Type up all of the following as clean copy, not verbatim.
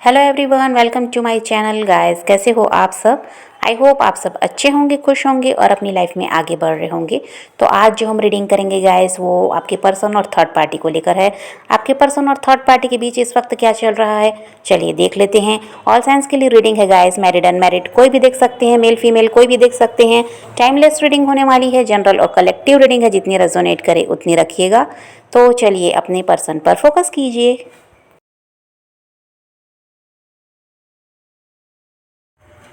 Hello everyone, welcome to my channel guys. कैसे हो आप सब? आई होप आप सब अच्छे होंगे, खुश होंगे और अपनी लाइफ में आगे बढ़ रहे होंगे। तो आज जो हम रीडिंग करेंगे गाइस, वो आपके पर्सन और थर्ड पार्टी को लेकर है। आपके पर्सन और थर्ड पार्टी के बीच इस वक्त क्या चल रहा है, चलिए देख लेते हैं। ऑल साइंस के लिए रीडिंग है गाइस, मैरिड अनमैरिड कोई भी देख सकते हैं, मेल फीमेल कोई भी देख सकते हैं। टाइमलेस रीडिंग होने वाली है, जनरल और कलेक्टिव रीडिंग है, जितनी रेजोनेट करे उतनी रखिएगा। तो चलिए अपने पर्सन पर फोकस कीजिए।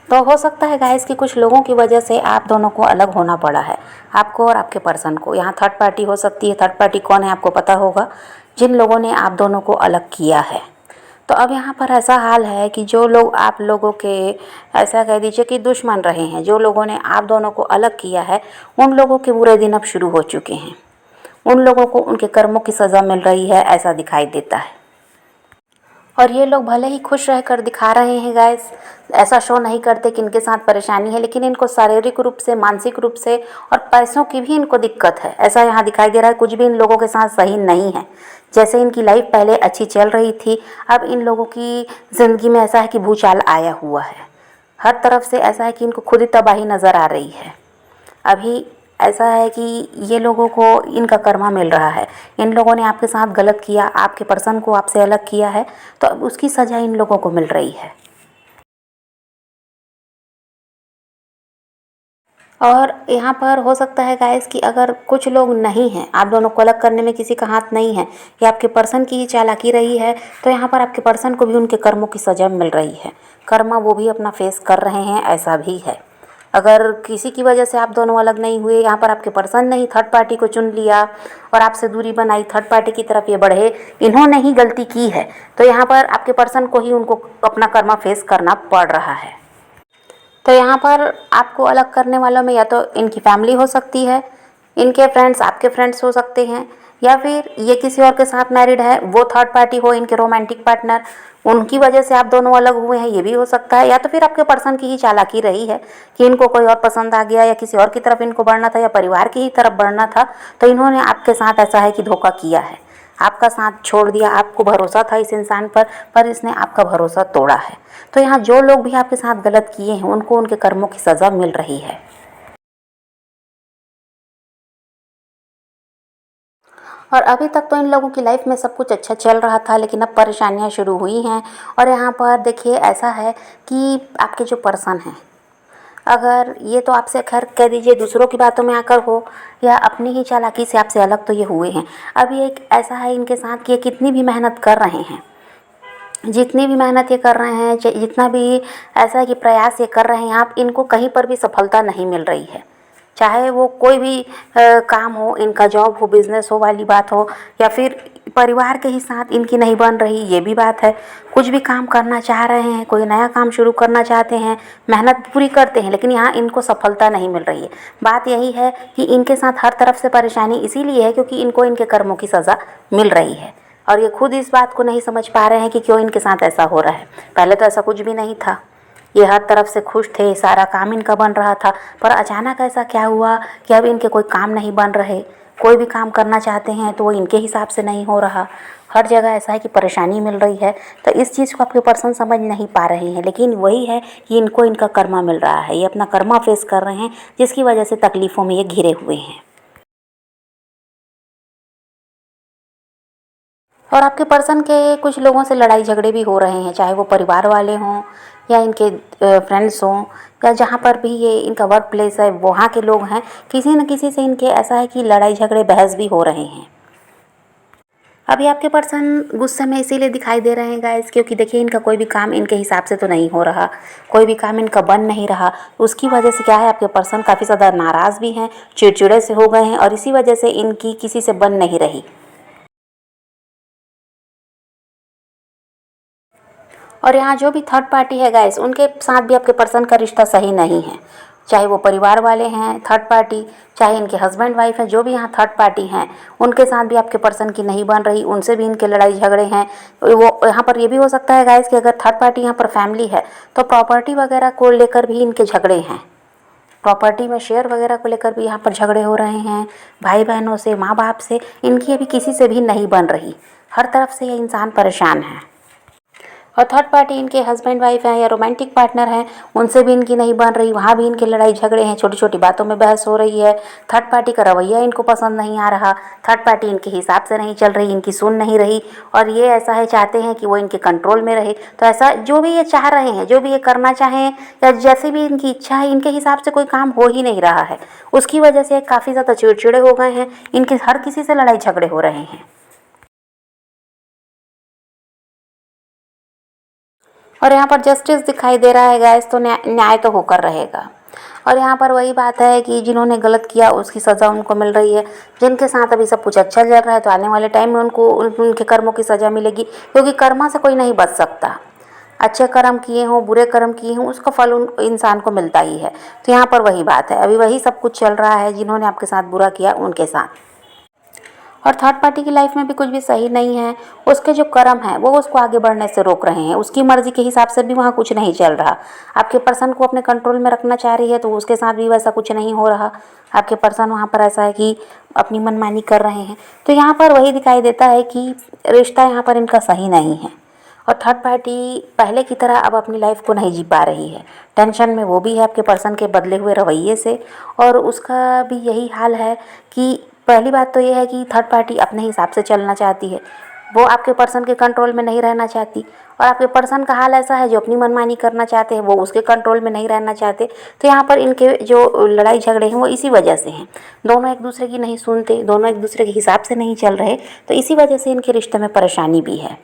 तो हो सकता है गाइस कि कुछ लोगों की वजह से आप दोनों को अलग होना पड़ा है, आपको और आपके पर्सन को। यहाँ थर्ड पार्टी हो सकती है। थर्ड पार्टी कौन है आपको पता होगा, जिन लोगों ने आप दोनों को अलग किया है। तो अब यहाँ पर ऐसा हाल है कि जो लोग आप लोगों के, ऐसा कह दीजिए कि दुश्मन रहे हैं, जो लोगों ने आप दोनों को अलग किया है, उन लोगों के बुरे दिन अब शुरू हो चुके हैं। उन लोगों को उनके कर्मों की सज़ा मिल रही है, ऐसा दिखाई देता है। और ये लोग भले ही खुश रहकर दिखा रहे हैं गाइस, ऐसा शो नहीं करते कि इनके साथ परेशानी है, लेकिन इनको शारीरिक रूप से, मानसिक रूप से और पैसों की भी इनको दिक्कत है। ऐसा यहाँ दिखाई दे रहा है, कुछ भी इन लोगों के साथ सही नहीं है। जैसे इनकी लाइफ पहले अच्छी चल रही थी, अब इन लोगों की ज़िंदगी में ऐसा है कि भूचाल आया हुआ है। हर तरफ से ऐसा है कि इनको खुद ही तबाही नज़र आ रही है। अभी ऐसा है कि ये लोगों को इनका कर्मा मिल रहा है। इन लोगों ने आपके साथ गलत किया, आपके पर्सन को आपसे अलग किया है, तो अब उसकी सज़ा इन लोगों को मिल रही है। और यहाँ पर हो सकता है गाइस कि अगर कुछ लोग नहीं हैं, आप दोनों को अलग करने में किसी का हाथ नहीं है, या आपके पर्सन की ही चालाकी रही है, तो यहाँ पर आपके पर्सन को भी उनके कर्मों की सज़ा मिल रही है। कर्मा वो भी अपना फेस कर रहे हैं, ऐसा भी है। अगर किसी की वजह से आप दोनों अलग नहीं हुए, यहाँ पर आपके पर्सन ने ही थर्ड पार्टी को चुन लिया और आपसे दूरी बनाई, थर्ड पार्टी की तरफ ये बढ़े, इन्होंने ही गलती की है, तो यहाँ पर आपके पर्सन को ही उनको अपना कर्मा फेस करना पड़ रहा है। तो यहाँ पर आपको अलग करने वालों में या तो इनकी फैमिली हो सकती है, इनके फ्रेंड्स आपके फ्रेंड्स हो सकते हैं, या फिर ये किसी और के साथ मैरिड है, वो थर्ड पार्टी हो, इनके रोमांटिक पार्टनर, उनकी वजह से आप दोनों अलग हुए हैं, ये भी हो सकता है। या तो फिर आपके पर्सन की ही चालाकी रही है कि इनको कोई और पसंद आ गया, या किसी और की तरफ इनको बढ़ना था, या परिवार की ही तरफ बढ़ना था, तो इन्होंने आपके साथ ऐसा है कि धोखा किया है, आपका साथ छोड़ दिया। आपको भरोसा था इस इंसान पर इसने आपका भरोसा तोड़ा है। तो यहाँ जो लोग भी आपके साथ गलत किए हैं, उनको उनके कर्मों की सज़ा मिल रही है। और अभी तक तो इन लोगों की लाइफ में सब कुछ अच्छा चल रहा था, लेकिन अब परेशानियाँ शुरू हुई हैं। और यहाँ पर देखिए ऐसा है कि आपके जो पर्सन हैं, अगर ये तो आपसे खैर कह दीजिए दूसरों की बातों में आकर हो, या अपनी ही चालाकी से आपसे अलग तो ये हुए हैं। अभी एक ऐसा है इनके साथ कि ये कितनी भी मेहनत कर रहे हैं, जितनी भी मेहनत ये कर रहे हैं, जितना भी ऐसा है कि प्रयास ये कर रहे हैं, आप इनको कहीं पर भी सफलता नहीं मिल रही है। चाहे वो कोई भी काम हो, इनका जॉब हो, बिजनेस हो वाली बात हो, या फिर परिवार के ही साथ इनकी नहीं बन रही, ये भी बात है। कुछ भी काम करना चाह रहे हैं, कोई नया काम शुरू करना चाहते हैं, मेहनत पूरी करते हैं, लेकिन यहाँ इनको सफलता नहीं मिल रही है। बात यही है कि इनके साथ हर तरफ से परेशानी इसीलिए है क्योंकि इनको इनके कर्मों की सज़ा मिल रही है, और ये खुद इस बात को नहीं समझ पा रहे हैं कि क्यों इनके साथ ऐसा हो रहा है। पहले तो ऐसा कुछ भी नहीं था, ये हर तरफ से खुश थे, सारा काम इनका बन रहा था, पर अचानक ऐसा क्या हुआ कि अब इनके कोई काम नहीं बन रहे। कोई भी काम करना चाहते हैं तो वो इनके हिसाब से नहीं हो रहा। हर जगह ऐसा है कि परेशानी मिल रही है। तो इस चीज़ को आपके पर्सन समझ नहीं पा रहे हैं, लेकिन वही है कि इनको इनका कर्मा मिल रहा है, ये अपना कर्मा फेस कर रहे हैं, जिसकी वजह से तकलीफ़ों में ये घिरे हुए हैं। और आपके पर्सन के कुछ लोगों से लड़ाई झगड़े भी हो रहे हैं, चाहे वो परिवार वाले हों या इनके फ्रेंड्स हों, या जहाँ पर भी ये इनका वर्क प्लेस है वहाँ के लोग हैं, किसी न किसी से इनके ऐसा है कि लड़ाई झगड़े बहस भी हो रहे हैं। अभी आपके पर्सन गुस्से में इसीलिए दिखाई दे रहे हैं गाइस, क्योंकि देखिए इनका कोई भी काम इनके हिसाब से तो नहीं हो रहा, कोई भी काम इनका बन नहीं रहा। उसकी वजह से क्या है, आपके पर्सन काफ़ी ज़्यादा नाराज़ भी हैं, चिड़चिड़े से हो गए हैं, और इसी वजह से इनकी किसी से बन नहीं रही। और यहाँ जो भी थर्ड पार्टी है गाइस, उनके साथ भी आपके पर्सन का रिश्ता सही नहीं है। चाहे वो परिवार वाले हैं थर्ड पार्टी, चाहे इनके हस्बैंड वाइफ हैं, जो भी यहाँ थर्ड पार्टी हैं, उनके साथ भी आपके पर्सन की नहीं बन रही, उनसे भी इनके लड़ाई झगड़े हैं। वो यहाँ पर ये भी हो सकता है गाइस कि अगर थर्ड पार्टी यहाँ पर फैमिली है, तो प्रॉपर्टी वगैरह को लेकर भी इनके झगड़े हैं। प्रॉपर्टी में शेयर वगैरह को लेकर भी यहाँ पर झगड़े हो रहे हैं, भाई बहनों से, माँ बाप से, इनकी अभी किसी से भी नहीं बन रही। हर तरफ से ये इंसान परेशान है। और थर्ड पार्टी इनके हस्बैंड वाइफ हैं या रोमांटिक पार्टनर हैं, उनसे भी इनकी नहीं बन रही, वहाँ भी इनके लड़ाई झगड़े हैं, छोटी छोटी बातों में बहस हो रही है। थर्ड पार्टी का रवैया इनको पसंद नहीं आ रहा, थर्ड पार्टी इनके हिसाब से नहीं चल रही, इनकी सुन नहीं रही, और ये ऐसा है चाहते हैं कि वो इनके कंट्रोल में रहे। तो ऐसा जो भी ये चाह रहे हैं, जो भी ये करना चाहें या जैसी भी इनकी इच्छा है, इनके हिसाब से कोई काम हो ही नहीं रहा है। उसकी वजह से काफ़ी ज़्यादा चिड़चिड़े हो गए हैं, इनके हर किसी से लड़ाई झगड़े हो रहे हैं। और यहाँ पर जस्टिस दिखाई दे रहा है गाइस, तो न्याय तो होकर रहेगा। और यहाँ पर वही बात है कि जिन्होंने गलत किया उसकी सज़ा उनको मिल रही है, जिनके साथ अभी सब कुछ अच्छा चल रहा है तो आने वाले टाइम में उनको उनके कर्मों की सज़ा मिलेगी, क्योंकि कर्मा से कोई नहीं बच सकता। अच्छे कर्म किए हों, बुरे कर्म किए हों, उसका फल उन इंसान को मिलता ही है। तो यहाँ पर वही बात है, अभी वही सब कुछ चल रहा है, जिन्होंने आपके साथ बुरा किया उनके साथ। और थर्ड पार्टी की लाइफ में भी कुछ भी सही नहीं है, उसके जो कर्म हैं वो उसको आगे बढ़ने से रोक रहे हैं, उसकी मर्जी के हिसाब से भी वहाँ कुछ नहीं चल रहा। आपके पर्सन को अपने कंट्रोल में रखना चाह रही है तो उसके साथ भी वैसा कुछ नहीं हो रहा। आपके पर्सन वहाँ पर ऐसा है कि अपनी मनमानी कर रहे हैं। तो यहाँ पर वही दिखाई देता है कि रिश्ता यहाँ पर इनका सही नहीं है, और थर्ड पार्टी पहले की तरह अब अपनी लाइफ को नहीं जी पा रही है। टेंशन में वो भी है आपके पर्सन के बदले हुए रवैये से, और उसका भी यही हाल है कि पहली बात तो ये है कि थर्ड पार्टी अपने हिसाब से चलना चाहती है, वो आपके पर्सन के कंट्रोल में नहीं रहना चाहती। और आपके पर्सन का हाल ऐसा है, जो अपनी मनमानी करना चाहते हैं वो उसके कंट्रोल में नहीं रहना चाहते। तो यहाँ पर इनके जो लड़ाई झगड़े हैं वो इसी वजह से हैं, दोनों एक दूसरे की नहीं सुनते, दोनों एक दूसरे के हिसाब से नहीं चल रहे, तो इसी वजह से इनके रिश्ते में परेशानी भी है।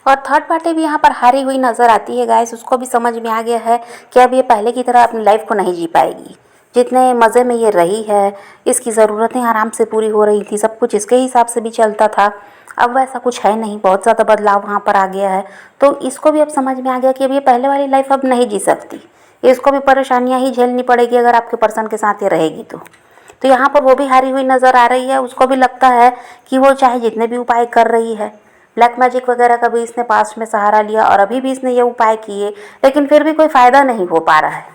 और थर्ड पार्टी भी यहाँ पर हारी हुई नज़र आती है गाइस, उसको भी समझ में आ गया है कि अब ये पहले की तरह अपनी लाइफ को नहीं जी पाएगी। जितने मज़े में ये रही है, इसकी ज़रूरतें आराम से पूरी हो रही थी, सब कुछ इसके हिसाब से भी चलता था, अब वैसा कुछ है नहीं, बहुत ज़्यादा बदलाव वहाँ पर आ गया है। तो इसको भी अब समझ में आ गया कि अब ये पहले वाली लाइफ अब नहीं जी सकती, इसको भी परेशानियाँ ही झेलनी पड़ेगी अगर आपके पर्सन के साथ ये रहेगी तो यहाँ पर वो भी हारी हुई नज़र आ रही है। उसको भी लगता है कि वो चाहे जितने भी उपाय कर रही है, ब्लैक मैजिक वगैरह का भी इसने पास्ट में सहारा लिया और अभी भी इसने ये उपाय किए, लेकिन फिर भी कोई फ़ायदा नहीं हो पा रहा है,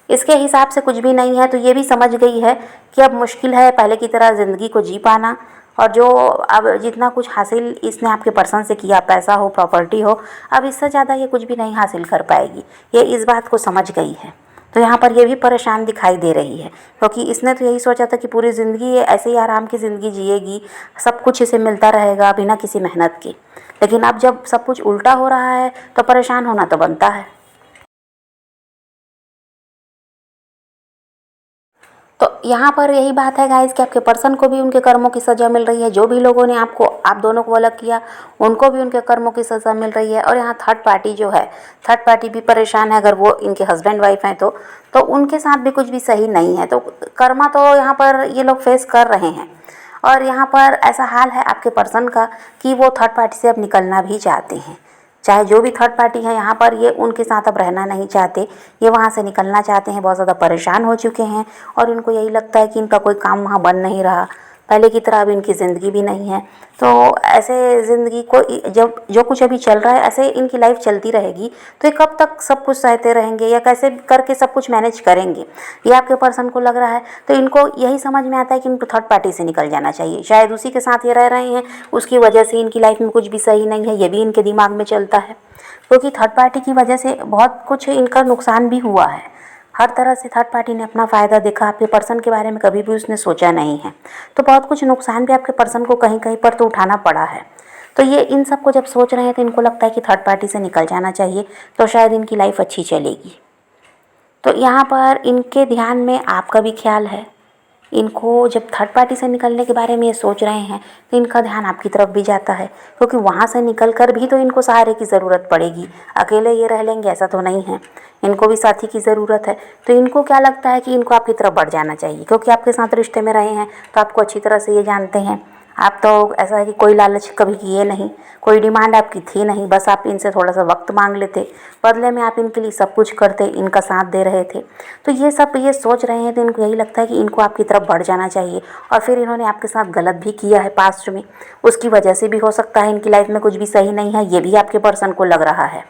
इसके हिसाब से कुछ भी नहीं है। तो ये भी समझ गई है कि अब मुश्किल है पहले की तरह ज़िंदगी को जी पाना, और जो अब जितना कुछ हासिल इसने आपके पर्सन से किया, पैसा हो, प्रॉपर्टी हो, अब इससे ज़्यादा ये कुछ भी नहीं हासिल कर पाएगी, ये इस बात को समझ गई है। तो यहाँ पर ये भी परेशान दिखाई दे रही है, क्योंकि इसने तो यही सोचा था कि पूरी ज़िंदगी ये ऐसे ही आराम की ज़िंदगी जिएगी, सब कुछ इसे मिलता रहेगा बिना किसी मेहनत के। लेकिन अब जब सब कुछ उल्टा हो रहा है तो परेशान होना तो बनता है। तो यहाँ पर यही बात है गाइस कि आपके पर्सन को भी उनके कर्मों की सज़ा मिल रही है, जो भी लोगों ने आप दोनों को अलग किया उनको भी उनके कर्मों की सज़ा मिल रही है। और यहाँ थर्ड पार्टी जो है, थर्ड पार्टी भी परेशान है, अगर वो इनके हस्बैंड वाइफ हैं तो उनके साथ भी कुछ भी सही नहीं है। तो कर्मा तो यहाँ पर ये लोग फेस कर रहे हैं। और यहाँ पर ऐसा हाल है आपके पर्सन का कि वो थर्ड पार्टी से अब निकलना भी चाहते हैं, चाहे जो भी थर्ड पार्टी है यहाँ पर, ये उनके साथ अब रहना नहीं चाहते, ये वहाँ से निकलना चाहते हैं, बहुत ज़्यादा परेशान हो चुके हैं। और इनको यही लगता है कि इनका कोई काम वहाँ बन नहीं रहा, पहले की तरह अब इनकी ज़िंदगी भी नहीं है। तो ऐसे ज़िंदगी को जब जो कुछ अभी चल रहा है ऐसे इनकी लाइफ चलती रहेगी तो ये कब तक सब कुछ सहते रहेंगे या कैसे करके सब कुछ मैनेज करेंगे, ये आपके पर्सन को लग रहा है। तो इनको यही समझ में आता है कि इनको थर्ड पार्टी से निकल जाना चाहिए, शायद उसी के साथ ये रह रहे हैं, उसकी वजह से इनकी लाइफ में कुछ भी सही नहीं है, ये भी इनके दिमाग में चलता है। क्योंकि थर्ड पार्टी की वजह से बहुत कुछ इनका नुकसान भी हुआ है, हर तरह से थर्ड पार्टी ने अपना फ़ायदा देखा, आपके पर्सन के बारे में कभी भी उसने सोचा नहीं है। तो बहुत कुछ नुकसान भी आपके पर्सन को कहीं कहीं पर तो उठाना पड़ा है। तो ये इन सब को जब सोच रहे हैं तो इनको लगता है कि थर्ड पार्टी से निकल जाना चाहिए, तो शायद इनकी लाइफ अच्छी चलेगी। तो यहाँ पर इनके ध्यान में आपका भी ख्याल है, इनको जब थर्ड पार्टी से निकलने के बारे में ये सोच रहे हैं तो इनका ध्यान आपकी तरफ भी जाता है, क्योंकि वहाँ से निकल कर भी तो इनको सहारे की ज़रूरत पड़ेगी, अकेले ये रह लेंगे ऐसा तो नहीं है, इनको भी साथी की ज़रूरत है। तो इनको क्या लगता है कि इनको आपकी तरफ बढ़ जाना चाहिए, क्योंकि आपके साथ रिश्ते में रहे हैं तो आपको अच्छी तरह से ये जानते हैं। आप तो ऐसा है कि कोई लालच कभी किए नहीं, कोई डिमांड आपकी थी नहीं, बस आप इनसे थोड़ा सा वक्त मांग लेते, बदले में आप इनके लिए सब कुछ करते, इनका साथ दे रहे थे। तो ये सब ये सोच रहे हैं तो इनको यही लगता है कि इनको आपकी तरफ बढ़ जाना चाहिए। और फिर इन्होंने आपके साथ गलत भी किया है पास्ट में, उसकी वजह से भी हो सकता है इनकी लाइफ में कुछ भी सही नहीं है, ये भी आपके पर्सन को लग रहा है।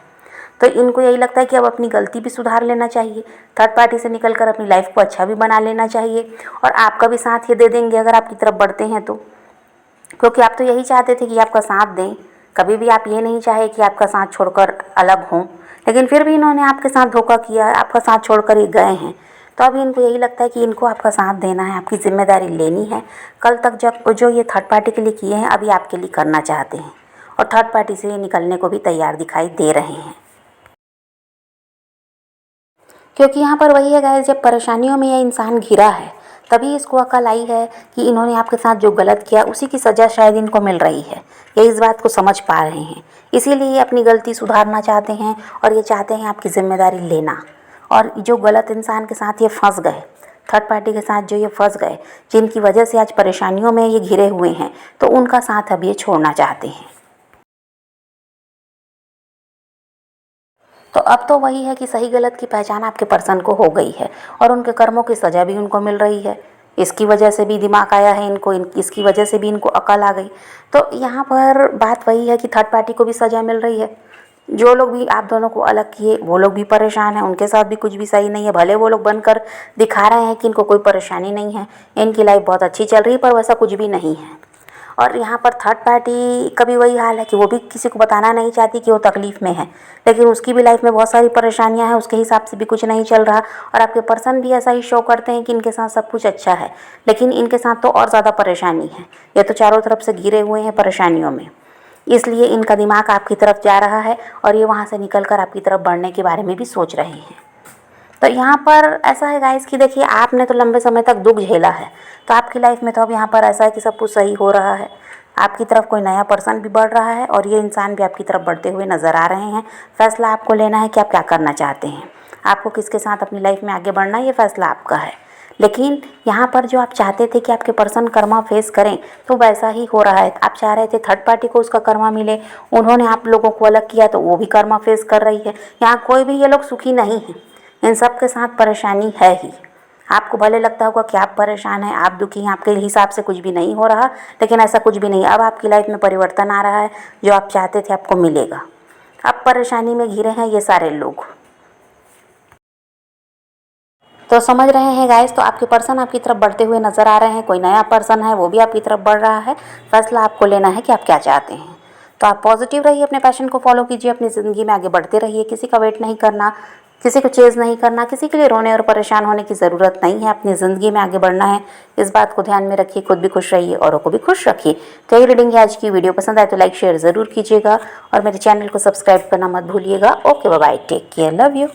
तो इनको यही लगता है कि अब अपनी गलती भी सुधार लेना चाहिए, थर्ड पार्टी से निकलकर अपनी लाइफ को अच्छा भी बना लेना चाहिए, और आपका भी साथ ये दे देंगे अगर आपकी तरफ बढ़ते हैं तो। क्योंकि आप तो यही चाहते थे कि आपका साथ दें, कभी भी आप ये नहीं चाहे कि आपका साथ छोड़कर अलग हों, लेकिन फिर भी इन्होंने आपके साथ धोखा किया, आपका साथ छोड़कर ये गए हैं। तो अभी इनको यही लगता है कि इनको आपका साथ देना है, आपकी ज़िम्मेदारी लेनी है। कल तक जब जो ये थर्ड पार्टी के लिए किए हैं, अभी आपके लिए करना चाहते हैं और थर्ड पार्टी से ये निकलने को भी तैयार दिखाई दे रहे हैं। क्योंकि यहाँ पर वही है गाइस, जब परेशानियों में यह इंसान घिरा है तभी इसको अकल आई है कि इन्होंने आपके साथ जो गलत किया उसी की सज़ा शायद इनको मिल रही है। ये इस बात को समझ पा रहे हैं, इसीलिए ये अपनी गलती सुधारना चाहते हैं और ये चाहते हैं आपकी ज़िम्मेदारी लेना। और जो गलत इंसान के साथ ये फंस गए, थर्ड पार्टी के साथ जो ये फंस गए, जिनकी वजह से आज परेशानियों में ये घिरे हुए हैं, तो उनका साथ अब ये छोड़ना चाहते हैं। तो अब तो वही है कि सही गलत की पहचान आपके पर्सन को हो गई है और उनके कर्मों की सज़ा भी उनको मिल रही है। इसकी वजह से भी दिमाग आया है इनको, इसकी वजह से भी इनको अकल आ गई। तो यहाँ पर बात वही है कि थर्ड पार्टी को भी सज़ा मिल रही है। जो लोग भी आप दोनों को अलग किए वो लोग भी परेशान हैं, उनके साथ भी कुछ भी सही नहीं है। भले वो लोग बनकर दिखा रहे हैं कि इनको कोई परेशानी नहीं है, इनकी लाइफ बहुत अच्छी चल रही है, पर वैसा कुछ भी नहीं है। और यहाँ पर थर्ड पार्टी का भी वही हाल है कि वो भी किसी को बताना नहीं चाहती कि वो तकलीफ़ में है, लेकिन उसकी भी लाइफ में बहुत सारी परेशानियाँ हैं, उसके हिसाब से भी कुछ नहीं चल रहा। और आपके पर्सन भी ऐसा ही शो करते हैं कि इनके साथ सब कुछ अच्छा है, लेकिन इनके साथ तो और ज़्यादा परेशानी है। ये तो चारों तरफ से घिरे हुए हैं परेशानियों में, इसलिए इनका दिमाग आपकी तरफ जा रहा है और ये वहाँ से निकल कर आपकी तरफ बढ़ने के बारे में भी सोच रहे हैं। तो यहाँ पर ऐसा है गाइस कि देखिए, आपने तो लंबे समय तक दुख झेला है, तो आपकी लाइफ में तो अब यहाँ पर ऐसा है कि सब कुछ सही हो रहा है। आपकी तरफ कोई नया पर्सन भी बढ़ रहा है और ये इंसान भी आपकी तरफ बढ़ते हुए नज़र आ रहे हैं। फैसला आपको लेना है कि आप क्या करना चाहते हैं, आपको किसके साथ अपनी लाइफ में आगे बढ़ना है, ये फैसला आपका है। लेकिन यहाँ पर जो आप चाहते थे कि आपके पर्सन कर्मा फेस करें, तो वैसा ही हो रहा है। आप चाह रहे थे थर्ड पार्टी को उसका कर्मा मिले, उन्होंने आप लोगों को अलग किया तो वो भी कर्मा फेस कर रही है। यहाँ कोई भी ये लोग सुखी नहीं है, इन सब के साथ परेशानी है ही। आपको भले लगता होगा कि आप परेशान हैं, आप दुखी हैं, आपके हिसाब से कुछ भी नहीं हो रहा, लेकिन ऐसा कुछ भी नहीं। अब आपकी लाइफ में परिवर्तन आ रहा है, जो आप चाहते थे आपको मिलेगा। अब परेशानी में घिरे हैं ये सारे लोग। तो समझ रहे हैं गाइस, तो आपके पर्सन आपकी तरफ बढ़ते हुए नज़र आ रहे हैं। कोई नया पर्सन है, वो भी आपकी तरफ बढ़ रहा है। फैसला आपको लेना है कि आप क्या चाहते हैं। तो आप पॉजिटिव रहिए, अपने पैशन को फॉलो कीजिए, अपनी ज़िंदगी में आगे बढ़ते रहिए। किसी का वेट नहीं करना, किसी को चेज़ नहीं करना, किसी के लिए रोने और परेशान होने की ज़रूरत नहीं है। अपनी ज़िंदगी में आगे बढ़ना है, इस बात को ध्यान में रखिए। खुद भी खुश रहिए, औरों को भी खुश रखिए। तो ये रीडिंग है आज की। वीडियो पसंद आए तो लाइक शेयर ज़रूर कीजिएगा और मेरे चैनल को सब्सक्राइब करना मत भूलिएगा। Okay, bye bye, take care, love you.